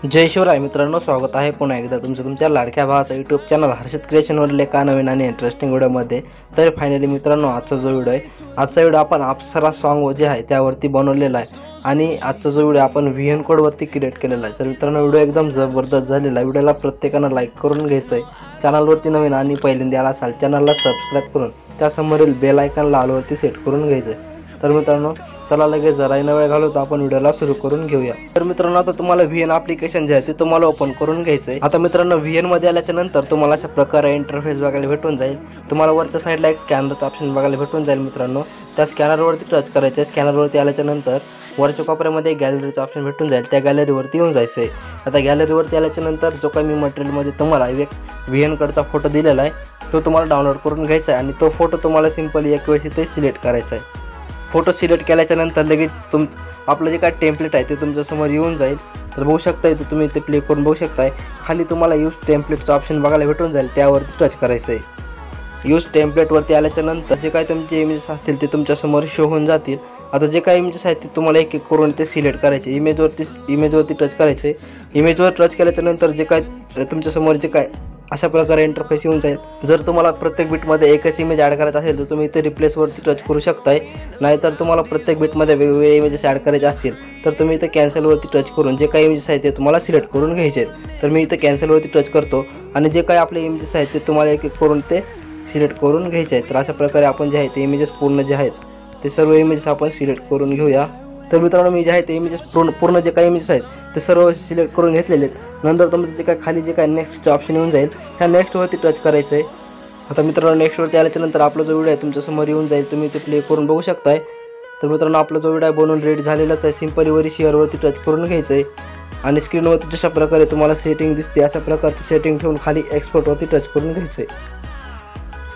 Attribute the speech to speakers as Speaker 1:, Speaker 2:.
Speaker 1: जय शिवराय मित्रांनो, स्वागत आहे पुन्हा एकदा तुमच्या लाडक्या भावाचा यूट्यूब चॅनल हर्षित क्रिएशनवरील एका नवीन आणि इंटरेस्टिंग व्हिडिओमध्ये। तर फायनली मित्रांनो, आजचा जो व्हिडिओ आहे, आजचा व्हिडिओ आपण अप्सरा सॉन्ग जे आहे त्यावरती बनवलेला आहे आणि आजचा जो व्हिडिओ आपण VN कोडवरती क्रिएट केलेला आहे। तर मित्रांनो, व्हिडिओ एकदम जबरदस्त झालेला आहे। व्हिडिओला प्रत्येकाने लाईक करून घ्यायचं आहे। चॅनलवरती नवीन आणि पहिल्यांदा आला असाल चॅनलला सबस्क्राईब करून त्यासमोरील बेल आयकॉनला ऑलवरती सेट करून घ्यायचं आहे। तर मित्रांनो, चला लगेच जरा न वेळ घालवता आपण व्हिडिओला सुरू करून घेऊया। तर मित्रांनो, आता तुम्हाला VN ॲप्लिकेशन जे आहे ते तुम्हाला ओपन करून घ्यायचं आहे। आता मित्रांनो, VN मध्ये आल्याच्या नंतर तुम्हाला अशा प्रकारे इंटरफेस बघायला भेटून जाईल। तुम्हाला वरच्या साईडला एक स्कॅनरचा ऑप्शन बघायला भेटून जाईल। मित्रांनो, त्या स्कॅनरवरती टच करायचं आहे। स्कॅनरवरती आल्याच्या नंतर वरच्या कोपऱ्यामध्ये गॅलरीचा ऑप्शन भेटून जाईल, त्या गॅलरीवरती येऊन जायचं आहे। आता गॅलरीवरती आल्याच्या नंतर जो काही मी मटेरियलमध्ये तुम्हाला एक VN कोडचा फोटो दिलेला आहे तो तुम्हाला डाउनलोड करून घ्यायचा आहे आणि तो फोटो तुम्हाला सिंपली एक वेळेस इथे सिलेक्ट करायचा आहे। फोटो सिलेक्ट केल्याच्या नंतर लगेच आपलं जे काय टेम्पलेट आहे ते तुमच्यासमोर येऊन जाईल। तर बघू शकता, इथे तुम्ही इथे प्ले करून बघू शकताय। खाली तुम्हाला यूज टेम्पलेटचा ऑप्शन बघायला भेटून जाईल, त्यावरती टच करायचं आहे। यूज टेम्पलेटवरती आल्याच्या नंतर जे काही तुमचे इमेजेस असतील ते तुमच्यासमोर शो होऊन जातील। आता जे काही इमेजेस आहेत ते तुम्हाला एक एक करून ते सिलेक्ट करायचे। इमेजवरती टच करायचे। इमेजवर टच केल्याच्या नंतर जे काय तुमच्यासमोर जे काय अशा प्रकारे इंटरफेस येऊन जाईल। जर तुम्हाला प्रत्येक बिटमध्ये एकच इमेज ॲड करायचा असेल तर तुम्ही इथे रिप्लेसवरती टच करू शकताय। नाहीतर तुम्हाला प्रत्येक बिटमध्ये वेगवेगळे इमेजेस ॲड करायचे असतील तर तुम्ही इथे कॅन्सलवरती टच करून जे काही इमेजेस आहेत ते तुम्हाला सिलेक्ट करून घ्यायचे आहेत। तर मी इथे कॅन्सलवरती टच करतो आणि जे काही आपले इमेजेस आहेत ते तुम्हाला एक एक करून ते सिलेक्ट करून घ्यायचे आहेत। तर अशा प्रकारे आपण जे आहे ते इमेजेस पूर्ण जे आहेत ते सर्व इमेजेस आपण सिलेक्ट करून घेऊया। तर मित्रांनो, मी जे आहे ते इमेजेस पूर्ण जे काही इमेजेस आहेत ते सर्व सिलेक्ट करून घेतलेले आहेत। नंतर तुमचं जे काय खाली जे काय नेक्स्टचं ऑप्शन येऊन जाईल, ह्या नेक्स्टवरती टच करायचं आहे। आता मित्रांनो, नेक्स्टवरती आल्याच्या नंतर आपला जो व्हिडिओ आहे तुमच्यासमोर येऊन जाईल, तुम्ही ते प्ले करून बघू शकताय। तर मित्रांनो, आपला जो व्हिडिओ बनवून रेडी झालेलाच आहे। सिंपली वरी शेअरवरती टच करून घ्यायचं आहे आणि स्क्रीनवरती जशा प्रकारे तुम्हाला सेटिंग दिसते अशा प्रकारची सेटिंग ठेवून खाली एक्सपोर्टवरती टच करून घ्यायचं आहे।